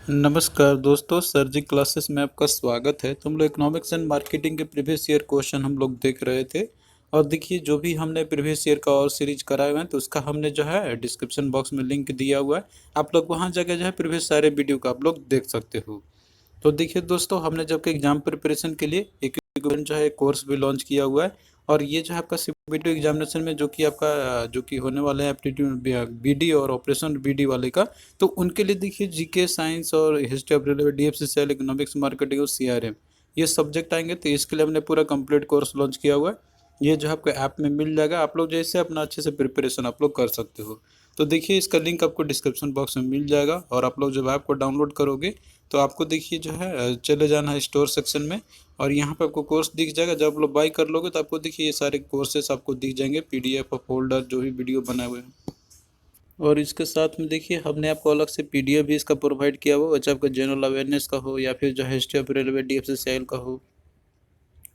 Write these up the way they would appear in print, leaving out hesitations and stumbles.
नमस्कार दोस्तों, सर जी क्लासेस में आपका स्वागत है। तो हम लोग इकोनॉमिक्स एंड मार्केटिंग के प्रीवियस ईयर क्वेश्चन हम लोग देख रहे थे। और देखिए, जो भी हमने प्रीवियस ईयर का और सीरीज कराए हुए हैं तो उसका हमने जो है डिस्क्रिप्शन बॉक्स में लिंक दिया हुआ है। आप लोग वहाँ जाकर जो है प्रीवियस सारे वीडियो का आप लोग देख सकते हो। तो देखिए दोस्तों, हमने जबकि एग्जाम प्रिपरेशन के लिए एक जो है कोर्स भी लॉन्च किया हुआ है। और ये जो है आपका सीबीटी एग्जामिनेशन में जो कि आपका जो कि होने वाले हैं एप्टीट्यूड बीडी और ऑपरेशन बीडी वाले का, तो उनके लिए देखिए जीके, साइंस और history of railway, DFCCL, economics, marketing और सीआरएम, ये सब्जेक्ट आएंगे। तो इसके लिए हमने पूरा कंप्लीट कोर्स लॉन्च किया हुआ है। ये जो है आपको ऐप में मिल जाएगा। आप लोग जैसे अपना अच्छे से प्रिपरेशन आप लोग कर सकते हो। तो देखिए, इसका लिंक आपको डिस्क्रिप्शन बॉक्स में मिल जाएगा। और आप लोग जब ऐप को डाउनलोड करोगे तो आपको देखिए जो है चले जाना है स्टोर सेक्शन में। और यहाँ पे आपको कोर्स दिख जाएगा। जब आप लोग बाई कर लोगे तो आपको देखिए ये सारे कोर्सेस आपको दिख जाएंगे, पीडीएफ और फोल्डर जो भी वीडियो बनाए हुए हैं। और इसके साथ में देखिए हमने आपको अलग से पीडीएफ भी इसका प्रोवाइड किया हुआ है, चाहे आपका जनरल अवेयरनेस का हो या फिर जो है हिस्ट्री ऑफ रेलवे, डीएफसीसीएल का हो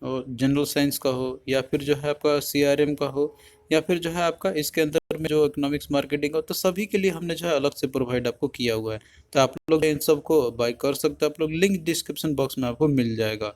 और जनरल साइंस का हो या फिर जो है आपका सीआरएम का हो या फिर जो है आपका इसके अंदर में जो इकोनॉमिक्स मार्केटिंग हो, तो सभी के लिए हमने जो है अलग से प्रोवाइड आपको किया हुआ है। तो आप लोग इन सबको बाय कर सकते हो। आप लोग लिंक डिस्क्रिप्शन बॉक्स में आपको मिल जाएगा।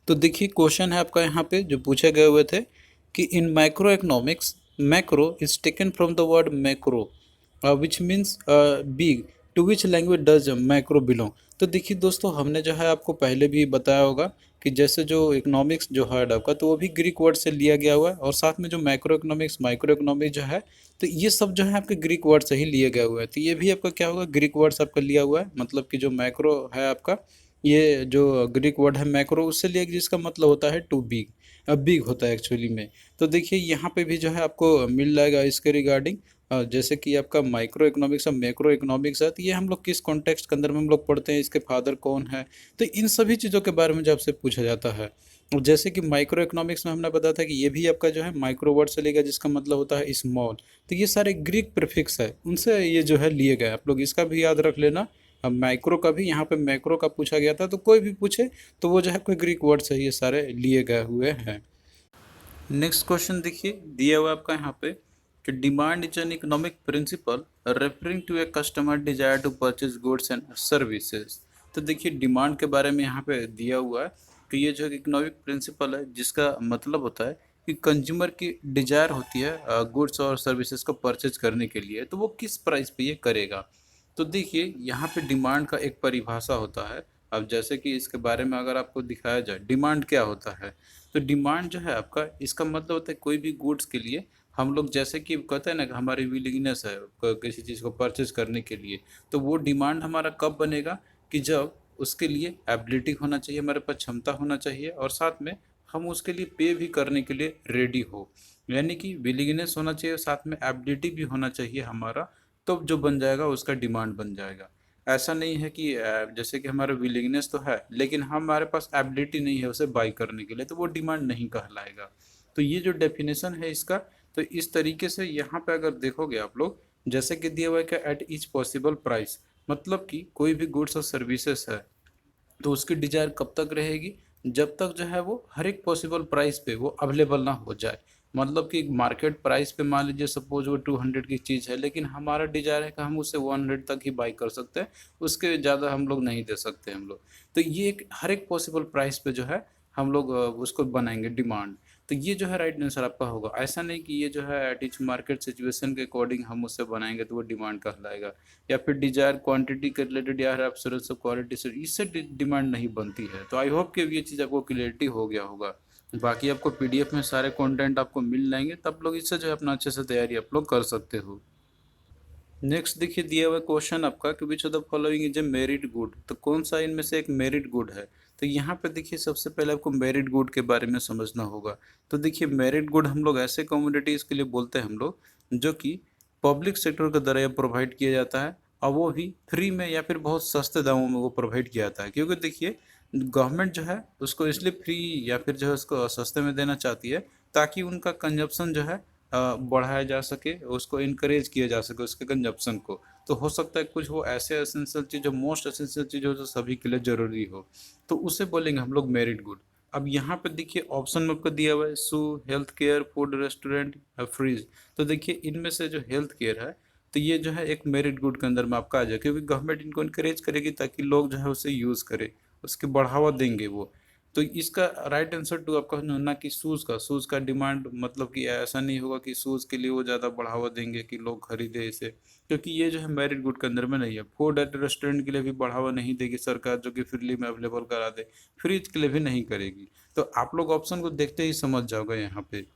तो देखिए, क्वेश्चन है आपका यहाँ पे जो पूछे गए हुए थे कि in micro economics, macro is taken from the word macro which means big, to which language does macro belong. तो देखिए दोस्तों, हमने जो है आपको पहले भी बताया होगा कि जैसे जो इकोनॉमिक्स जो है आपका, तो वो भी ग्रीक वर्ड से लिया गया हुआ है। और साथ में जो मैक्रो इकोनॉमिक्स, माइक्रो इकोनॉमिक्स जो है, तो ये सब जो है आपके ग्रीक वर्ड से ही लिए गए हुए हैं। तो ये भी आपका क्या होगा, ग्रीक वर्ड से आपका लिया हुआ है। मतलब कि जो मैक्रो है आपका, ये जो ग्रीक वर्ड है मैक्रो, उससे लिया गया, जिसका मतलब होता है टू बिग, बिग होता है एक्चुअली में। तो देखिए यहाँ पे भी जो है आपको मिल जाएगा इसके रिगार्डिंग। जैसे कि आपका माइक्रो इकोनॉमिक्स और मैक्रो इकोनॉमिक्स है, तो ये हम लोग किस कॉन्टेक्स्ट के अंदर में हम लोग पढ़ते हैं, इसके फादर कौन है, तो इन सभी चीज़ों के बारे में जो आपसे पूछा जाता है। और जैसे कि माइक्रो इकोनॉमिक्स में हमने बताया था कि ये भी आपका जो है माइक्रो वर्ड से लिया, जिसका मतलब होता है स्मॉल। तो ये सारे ग्रीक प्रीफिक्स है, उनसे ये जो है लिए गए। आप लोग इसका भी याद रख लेना। अब माइक्रो का भी यहाँ पे मैक्रो का पूछा गया था, तो कोई भी पूछे तो वो जो है कोई ग्रीक वर्ड से ये सारे लिए गए हुए हैं। नेक्स्ट क्वेश्चन देखिए, दिया हुआ आपका यहाँ पे कि demand is an economic principle referring to a customer desire to purchase goods and services. तो देखिए, डिमांड के बारे में यहाँ पे दिया हुआ है कि ये जो इकोनॉमिक प्रिंसिपल है, जिसका मतलब होता है कि कंज्यूमर की डिजायर होती है गुड्स और सर्विसेज को परचेज करने के लिए, तो वो किस प्राइस पे ये करेगा। तो देखिए, यहाँ पे डिमांड का एक परिभाषा होता है। अब जैसे कि इसके बारे में अगर आपको दिखाया जाए डिमांड क्या होता है, तो डिमांड जो है आपका, इसका मतलब होता है कोई भी गुड्स के लिए हम लोग, जैसे कि कहते हैं ना कि हमारी विलिंगनेस है किसी चीज़ को परचेज करने के लिए, तो वो डिमांड हमारा कब बनेगा कि जब उसके लिए एबिलिटी होना चाहिए, हमारे पास क्षमता होना चाहिए, और साथ में हम उसके लिए पे भी करने के लिए रेडी हो। यानी कि विलिंगनेस होना चाहिए, साथ में एबिलिटी भी होना चाहिए हमारा, तो जो बन जाएगा उसका डिमांड बन जाएगा। ऐसा नहीं है कि जैसे कि हमारा विलिंगनेस तो है लेकिन हमारे पास एबिलिटी नहीं है उसे बाई करने के लिए, तो वो डिमांड नहीं कहलाएगा। तो ये जो डेफिनेशन है इसका, तो इस तरीके से यहाँ पे अगर देखोगे आप लोग, जैसे कि दिया हुआ है कि एट ईच पॉसिबल प्राइस, मतलब कि कोई भी गुड्स और सर्विसेज है तो उसकी डिजायर कब तक रहेगी, जब तक जो है वो हर एक पॉसिबल प्राइस पे वो अवेलेबल ना हो जाए। मतलब कि मार्केट प्राइस पे मान लीजिए सपोज वो 200 की चीज़ है, लेकिन हमारा डिजायर है कि हम उसे 100 तक ही बाई कर सकते हैं, उसके ज़्यादा हम लोग नहीं दे सकते हम लोग। तो ये एक हर एक पॉसिबल प्राइस पे जो है हम लोग उसको बनाएंगे डिमांड। तो ये जो है राइट आंसर आपका होगा। ऐसा नहीं कि ये जो है एट ईच मार्केट सिचुएशन के अकॉर्डिंग हम उससे बनाएंगे तो वो डिमांड कहलाएगा, या फिर डिजायर क्वांटिटी के रिलेटेड या एब्सोल्यूट से क्वालिटी से, इससे डिमांड नहीं बनती है। तो आई होप कि ये चीज़ आपको क्लियरिटी हो गया होगा। बाकी आपको पीडीएफ में सारे कंटेंट आपको मिल जाएंगे, तब लोग इससे जो है अपना अच्छे से तैयारी आप लोग कर सकते हो। नेक्स्ट देखिए, दिया हुआ क्वेश्चन आपका कि which of the following is a merit good, तो कौन सा इनमें से एक मेरिट गुड है। तो यहाँ पे देखिए, सबसे पहले आपको मेरिट गुड के बारे में समझना होगा। तो देखिए, मेरिट गुड हम लोग ऐसे कम्युनिटीज़ के लिए बोलते हैं हम लोग, जो कि पब्लिक सेक्टर के द्वारा प्रोवाइड किया जाता है, और वो भी फ्री में या फिर बहुत सस्ते दामों में वो प्रोवाइड किया जाता है। क्योंकि देखिए, गवर्नमेंट जो है उसको इसलिए फ्री या फिर जो है उसको सस्ते में देना चाहती है, ताकि उनका कंजप्शन जो है बढ़ाया जा सके, उसको इनकरेज किया जा सके उसके कंजप्शन को। तो हो सकता है कुछ वो ऐसे एसेंशियल चीज़, जो मोस्ट एसेंशियल चीज़ हो, जो सभी के लिए ज़रूरी हो, तो उसे बोलेंगे हम लोग मेरिट गुड। अब यहाँ पे देखिए ऑप्शन में आपको दिया हुआ है shoe, health care, food, restaurant, fridge. तो देखिए, इनमें से जो हेल्थ केयर है तो ये जो है एक मेरिट गुड के अंदर में आपका आ जाए, क्योंकि गवर्नमेंट इनको इनकरेज करेगी ताकि लोग जो है उसे यूज़ करें, उसकी बढ़ावा देंगे वो। तो इसका राइट आंसर टू आपका ना कि शूज़ का डिमांड, मतलब कि ऐसा नहीं होगा कि शूज़ के लिए वो ज़्यादा बढ़ावा देंगे कि लोग खरीदे इसे, क्योंकि ये जो है मेरिट गुड के अंदर में नहीं है। फूड एंड रेस्टोरेंट के लिए भी बढ़ावा नहीं देगी सरकार, जो कि फ्रीली में अवेलेबल करा दे, फ्रिज के लिए भी नहीं करेगी। तो आप लोग ऑप्शन को देखते ही समझ जाओगे यहाँ पे।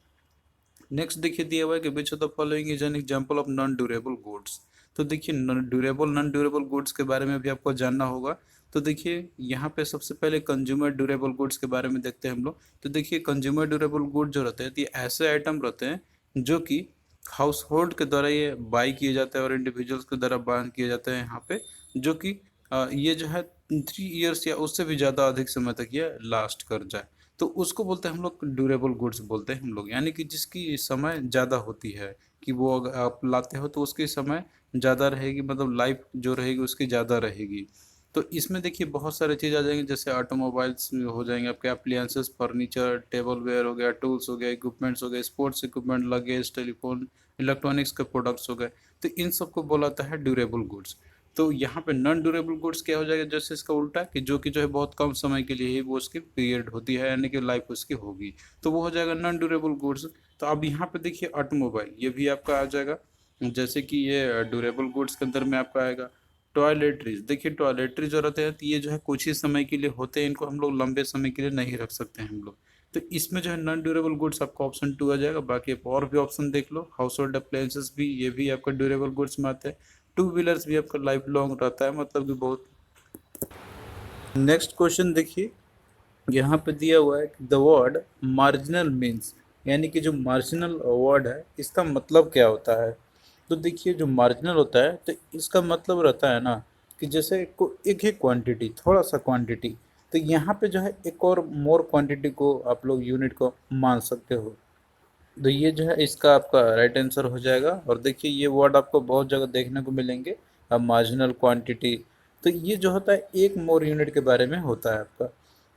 नेक्स्ट देखिए दिया हुआ है कि which of the following is an example of non durable goods. तो देखिए नॉन ड्यूरेबल गुड्स के बारे में भी आपको जानना होगा। तो देखिए यहाँ पे सबसे पहले कंज्यूमर ड्यूरेबल गुड्स के बारे में देखते हैं हम लोग। तो देखिए कंज्यूमर ड्यूरेबल गुड जो रहते हैं, तो ये ऐसे आइटम रहते हैं जो कि हाउस होल्ड के द्वारा ये बाई किए जाते हैं और इंडिविजुअल्स के द्वारा बाय किए जाते हैं यहाँ पे, जो कि ये जो है 3 इयर्स या उससे भी ज़्यादा अधिक समय तक ये लास्ट कर जाए, तो उसको बोलते हैं हम लोग ड्यूरेबल गुड्स बोलते हैं हम लोग। यानी कि जिसकी समय ज़्यादा होती है, कि वो अगर आप लाते हो तो उसकी समय ज़्यादा रहेगी, मतलब लाइफ जो रहेगी उसकी ज़्यादा रहेगी। तो इसमें देखिए बहुत सारे चीज़ आ जाएंगे, जैसे ऑटोमोबाइल्स हो जाएंगे, आपके अप्लायंसेस, फर्नीचर, टेबल वेयर हो गया, टूल्स हो गए, इक्विपमेंट्स हो गए, sports equipment, luggage, telephone, electronics के प्रोडक्ट्स हो गए। तो इन सबको बोला जाता है ड्यूरेबल गुड्स। तो यहाँ पे नॉन ड्यूरेबल गुड्स क्या हो जाएगा, जैसे इसका उल्टा, कि जो है बहुत कम समय के लिए ही वो उसकी पीरियड होती है, यानी कि लाइफ उसकी होगी, तो वो हो जाएगा नॉन ड्यूरेबल गुड्स। तो अब यहाँ पे देखिए ऑटोमोबाइल, ये भी आपका आ जाएगा, जैसे कि ये ड्यूरेबल गुड्स के अंदर में आपका आएगा। टॉयलेटरीज, देखिए टॉयलेटरी जो रहते हैं, तो ये जो है कुछ ही समय के लिए होते हैं, इनको हम लोग लंबे समय के लिए नहीं रख सकते हैं हम लोग। तो इसमें जो है नॉन ड्यूरेबल गुड्स आपका ऑप्शन 2 आ जाएगा। बाकी आप और भी ऑप्शन देख लो, हाउस होल्ड अप्लायंसेस भी, ये भी आपका ड्यूरेबल गुड्स में आते हैं। टू व्हीलर्स भी आपका लाइफ लॉन्ग रहता है, मतलब कि बहुत। नेक्स्ट क्वेश्चन देखिए, यहाँ पे दिया हुआ है कि द वर्ड मार्जिनल मीन्स, यानी कि जो मार्जिनल वर्ड है इसका मतलब क्या होता है। तो देखिए जो मार्जिनल होता है, तो इसका मतलब रहता है ना कि जैसे को एक ही क्वांटिटी, थोड़ा सा क्वांटिटी, तो यहाँ पे जो है एक और मोर क्वांटिटी को आप लोग यूनिट को मान सकते हो। तो ये जो है इसका आपका राइट आंसर हो जाएगा। और देखिए ये वर्ड आपको बहुत जगह देखने को मिलेंगे, अब मार्जिनल क्वांटिटी, तो ये जो होता है एक मोर यूनिट के बारे में होता है आपका।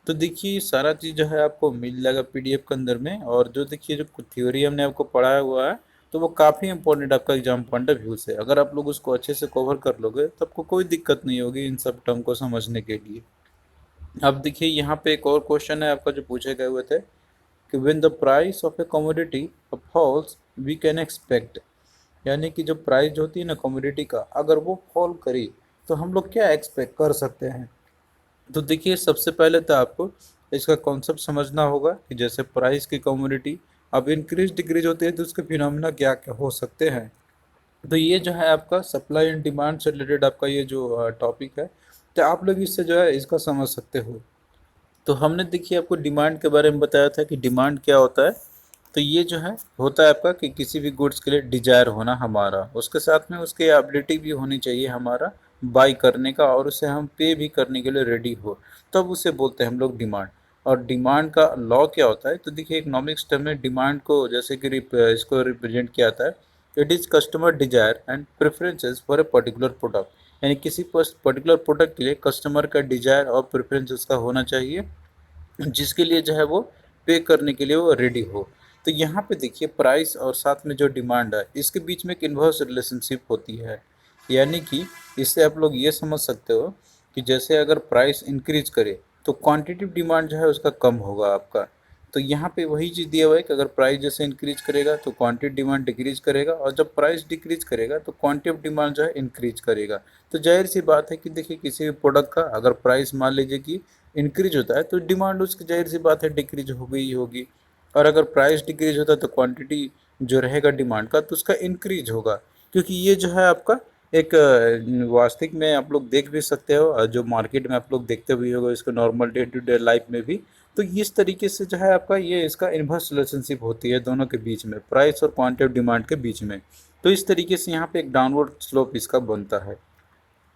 तो देखिए सारा चीज़ जो है आपको मिल जाएगा पीडीएफ के अंदर में। और जो देखिए जो थ्योरी हमने आपको पढ़ाया हुआ है, तो वो काफ़ी इंपॉर्टेंट आपका एग्जाम पॉइंट ऑफ व्यू से, अगर आप लोग उसको अच्छे से कवर कर लोगे तो आपको कोई दिक्कत नहीं होगी इन सब टर्म को समझने के लिए। अब देखिए यहाँ पे एक और क्वेश्चन है आपका जो पूछे गए हुए थे कि when the price of a commodity falls we can expect, यानी कि जो प्राइस होती है ना कमोडिटी का, अगर वो फॉल करी तो हम लोग क्या एक्सपेक्ट कर सकते हैं। तो देखिए सबसे पहले तो आपको इसका कॉन्सेप्ट समझना होगा कि जैसे प्राइस की कमोडिटी अब इंक्रीज डिक्रीज होती है तो उसके फिनोमिना क्या क्या हो सकते हैं। तो ये जो है आपका सप्लाई एंड डिमांड से रिलेटेड आपका ये जो टॉपिक है, तो आप लोग इससे जो है इसका समझ सकते हो। तो हमने देखिए आपको डिमांड के बारे में बताया था कि डिमांड क्या होता है। तो ये जो है होता है आपका कि किसी भी गुड्स के लिए डिजायर होना हमारा, उसके साथ में उसकी एबिलिटी भी होनी चाहिए हमारा बाई करने का, और उसे हम पे भी करने के लिए रेडी हो, तब उसे बोलते हैं हम लोग डिमांड। और डिमांड का लॉ क्या होता है, तो देखिए इकोनॉमिक्स टर्म में डिमांड को जैसे कि इसको रिप्रेजेंट किया जाता है, it is customer desire and preferences for a particular product, यानी किसी पर्टिकुलर प्रोडक्ट के लिए कस्टमर का डिजायर और प्रेफरेंस उसका होना चाहिए, जिसके लिए जो है वो पे करने के लिए वो रेडी हो। तो यहाँ पे देखिए प्राइस और साथ में जो डिमांड है इसके बीच में एक इन्वर्स रिलेशनशिप होती है, यानी कि इससे आप लोग ये समझ सकते हो कि जैसे अगर प्राइस इंक्रीज करे तो क्वांटिटिव डिमांड जो है उसका कम होगा आपका। तो यहाँ पे वही चीज़ दिया हुआ है कि अगर प्राइस जैसे इंक्रीज करेगा तो क्वांटिटी डिमांड डिक्रीज करेगा, और जब प्राइस डिक्रीज करेगा तो क्वांटिटी डिमांड जो है इंक्रीज करेगा। तो जाहिर सी बात है कि देखिए किसी भी प्रोडक्ट का अगर प्राइस मान लीजिए कि इंक्रीज होता है तो डिमांड उसकी जाहिर सी बात है डिक्रीज हो गई होगी, और अगर प्राइस डिक्रीज होता है तो क्वांटिटी जो रहेगा डिमांड का तो उसका इंक्रीज होगा। क्योंकि ये जो है आपका एक वास्तविक में आप लोग देख भी सकते हो, जो मार्केट में आप लोग देखते भी होगा इसको normal day to day life में भी। तो इस तरीके से जो है आपका ये इसका इन्वर्स रिलेशनशिप होती है दोनों के बीच में, प्राइस और क्वांटिटी डिमांड के बीच में। तो इस तरीके से यहाँ पे एक डाउनवर्ड स्लोप इसका बनता है।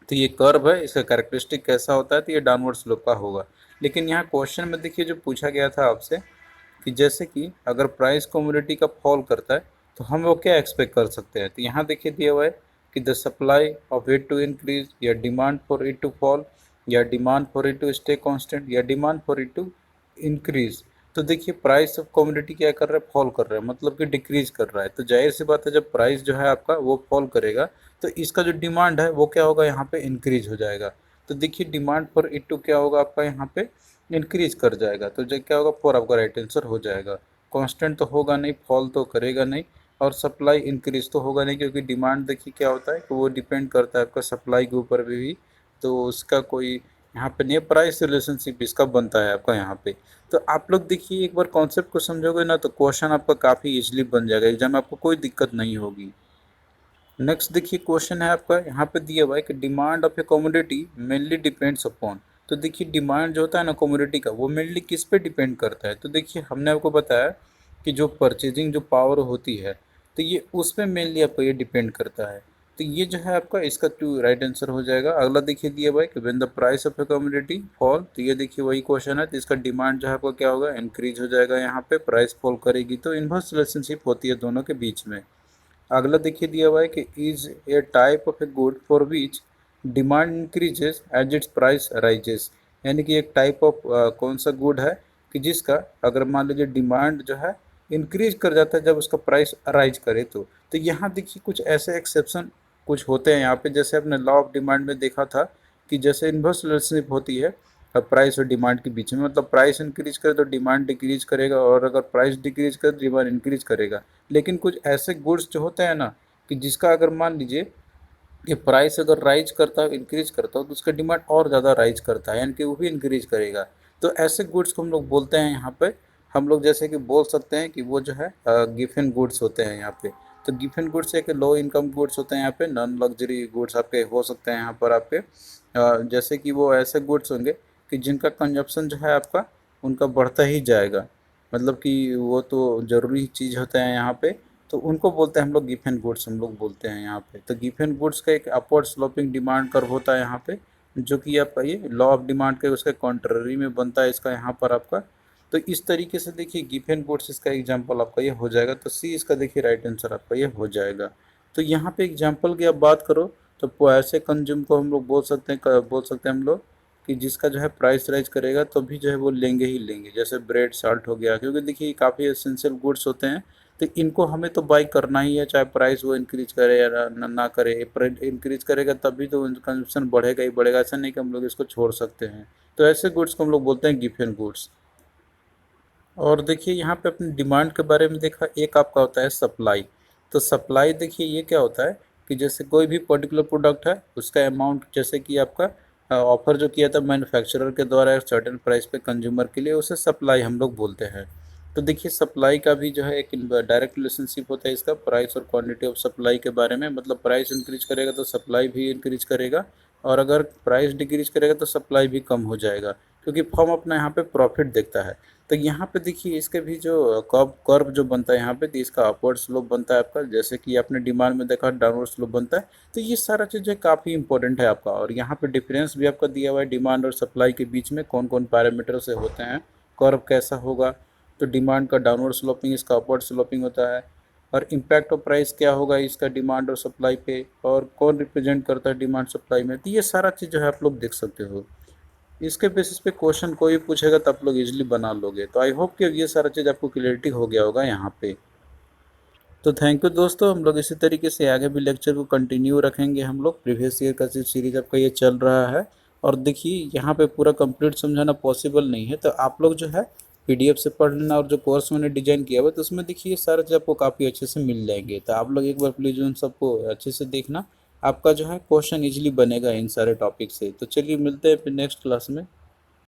तो ये कर्व है, इसका कैरेक्टरिस्टिक कैसा होता है, तो ये डाउनवर्ड स्लोप का होगा। लेकिन यहाँ क्वेश्चन में देखिए जो पूछा गया था आपसे कि जैसे कि अगर प्राइस कमोडिटी का फॉल करता है तो हम वो क्या एक्सपेक्ट कर सकते हैं। तो यहाँ देखिए दिया हुआ है कि the supply of it to increase, या demand for it to fall, या demand for it to stay constant, या demand for it to increase. तो देखिए प्राइस ऑफ कमोडिटी क्या कर रहा है, फॉल कर रहा है, मतलब कि डिक्रीज कर रहा है। तो जाहिर सी बात है जब प्राइस जो है आपका वो फॉल करेगा तो इसका जो डिमांड है वो क्या होगा यहाँ पे इंक्रीज हो जाएगा। तो देखिए डिमांड फॉर E2 क्या होगा आपका यहाँ पे इंक्रीज कर जाएगा। तो जो क्या होगा फोर आपका राइट आंसर हो जाएगा। कांस्टेंट तो होगा नहीं, फॉल तो करेगा नहीं, और सप्लाई इंक्रीज तो होगा नहीं, क्योंकि डिमांड देखिए क्या होता है कि वो डिपेंड करता है आपका सप्लाई के ऊपर भी। तो उसका कोई यहाँ पे नहीं, प्राइस रिलेशनशिप इसका बनता है आपका यहाँ पे। तो आप लोग देखिए एक बार कॉन्सेप्ट को समझोगे ना तो क्वेश्चन आपका काफ़ी इजीली बन जाएगा, एग्जाम में आपको कोई दिक्कत नहीं होगी। नेक्स्ट देखिए क्वेश्चन है आपका यहाँ पे दिया हुआ है कि demand of a commodity mainly depends upon. तो देखिए डिमांड जो होता है ना कमोडिटी का, वो मेनली किस पे डिपेंड करता है। तो देखिए हमने आपको बताया कि जो परचेजिंग जो पावर होती है तो ये उस पर मेनली आपका ये डिपेंड करता है। तो ये जो है आपका इसका टू राइट आंसर हो जाएगा। अगला देखिए दिया हुआ है कि when the price of a commodity fall. तो ये देखिए वही क्वेश्चन है, तो इसका डिमांड जो है आपका क्या होगा इंक्रीज हो जाएगा। यहाँ पे प्राइस फॉल करेगी तो इनवर्स रिलेशनशिप होती है दोनों के बीच में। अगला देखिए दिया हुआ है कि is a type of a good for which demand increases as its price rises. यानी कि एक टाइप ऑफ कौन सा गुड है कि जिसका अगर मान लीजिए डिमांड जो है इंक्रीज कर जाता है जब उसका प्राइस राइज करे। तो यहाँ देखिए कुछ ऐसे एक्सेप्शन कुछ होते हैं यहाँ पे, जैसे अपने लॉ ऑफ डिमांड में देखा था कि जैसे इन्वर्स रिलेशनशिप होती है प्राइस और डिमांड के बीच में। मतलब प्राइस इंक्रीज करे तो डिमांड डिक्रीज करेगा, और अगर प्राइस डिक्रीज करे तो डिमांड इंक्रीज करेगा। लेकिन कुछ ऐसे गुड्स जो होते हैं ना कि जिसका अगर मान लीजिए कि प्राइस अगर राइज करता है इंक्रीज करता हो तो उसका डिमांड और ज़्यादा राइज करता है, यानी कि वो भी इंक्रीज करेगा। तो ऐसे गुड्स को हम लोग बोलते हैं यहाँ पे, हम लोग जैसे कि बोल सकते हैं कि वो जो है गिफन गुड्स होते हैं यहाँ पे। तो गिफन गुड्स एक लो इनकम गुड्स होते हैं यहाँ पे, नॉन लग्जरी गुड्स आपके हो सकते हैं यहाँ पर आपके। जैसे कि वो ऐसे गुड्स होंगे कि जिनका कंजप्शन जो है आपका उनका बढ़ता ही जाएगा, मतलब कि वो तो ज़रूरी चीज़ होता है यहाँ पे। तो उनको बोलते हैं हम लोग गिफन गुड्स हम लोग बोलते हैं यहाँ पे। तो गिफन गुड्स का एक अपवर्ड स्लोपिंग डिमांड कर्व होता है यहाँ पे, जो कि आपका ये लॉ ऑफ डिमांड के उसके कॉन्ट्ररी में बनता है इसका यहाँ पर आपका। तो इस तरीके से देखिए गिफन गुड्स इसका एग्जाम्पल आपका ये हो जाएगा। तो सी इसका देखिए राइट आंसर आपका ये हो जाएगा। तो यहाँ पे एग्जाम्पल की आप बात करो तो ऐसे कंज्यूम को हम लोग बोल सकते हैं हम लोग कि जिसका जो है प्राइस राइज करेगा तो भी जो है वो लेंगे ही लेंगे। जैसे ब्रेड साल्ट हो गया, क्योंकि देखिए काफ़ी एसेंशियल गुड्स होते हैं, तो इनको हमें तो बाई करना ही है, चाहे प्राइस वो इंक्रीज करे या ना करे। इंक्रीज करेगा तभी तो कंजप्शन बढ़ेगा ही बढ़ेगा, ऐसा नहीं कि हम लोग इसको छोड़ सकते हैं। तो ऐसे गुड्स को हम लोग बोलते हैं गिफन गुड्स। और देखिए यहाँ पे अपनी डिमांड के बारे में देखा, एक आपका होता है सप्लाई। तो सप्लाई देखिए ये क्या होता है कि जैसे कोई भी पर्टिकुलर प्रोडक्ट है उसका अमाउंट, जैसे कि आपका ऑफर जो किया था मैन्युफैक्चरर के द्वारा सर्टेन प्राइस पे कंज्यूमर के लिए, उसे सप्लाई हम लोग बोलते हैं। तो देखिए सप्लाई का भी जो है एक डायरेक्ट रिलेशनशिप होता है इसका प्राइस और क्वांटिटी ऑफ सप्लाई के बारे में। मतलब प्राइस इंक्रीज करेगा तो सप्लाई भी इंक्रीज करेगा, और अगर प्राइस डिक्रीज करेगा तो सप्लाई भी कम हो जाएगा, क्योंकि फर्म अपना यहाँ पे प्रॉफिट देखता है। तो यहाँ पे देखिए इसके भी जो कर्व जो बनता है यहाँ पे, तो इसका अपवर्ड स्लोप बनता है आपका, जैसे कि आपने डिमांड में देखा डाउनवर्ड स्लोप बनता है। तो ये सारा चीज़ जो काफ़ी इंपॉर्टेंट है आपका। और यहाँ पे डिफरेंस भी आपका दिया हुआ है डिमांड और सप्लाई के बीच में कौन कौन पैरामीटर से होते हैं, कर्व कैसा होगा। तो डिमांड का डाउनवर्ड स्लोपिंग, इसका अपवर्ड स्लोपिंग होता है। और इम्पैक्ट ऑफ प्राइस क्या होगा इसका डिमांड और सप्लाई पे, और कौन रिप्रेजेंट करता है डिमांड सप्लाई में। तो ये सारा चीज़ जो है आप लोग देख सकते हो। इसके बेसिस पे क्वेश्चन कोई पूछेगा तो आप लोग इजीली बना लोगे। तो आई होप कि ये सारा चीज़ आपको क्लियरिटी हो गया होगा यहाँ पे। तो थैंक यू दोस्तों, हम लोग इसी तरीके से आगे भी लेक्चर को कंटिन्यू रखेंगे। हम लोग प्रीवियस ईयर का सीरीज आपका ये चल रहा है। और देखिए यहाँ पे पूरा कंप्लीट समझाना पॉसिबल नहीं है, तो आप लोग जो है पीडीएफ से पढ़ लेना, और जो कोर्स मैंने डिजाइन किया हुआ तो उसमें देखिए ये सारा चीज़ आपको काफ़ी अच्छे से मिल जाएंगे। तो आप लोग एक बार प्लीज़ उन सबको अच्छे से देखना, आपका जो है क्वेश्चन इजीली बनेगा इन सारे टॉपिक से। तो चलिए मिलते हैं फिर नेक्स्ट क्लास में।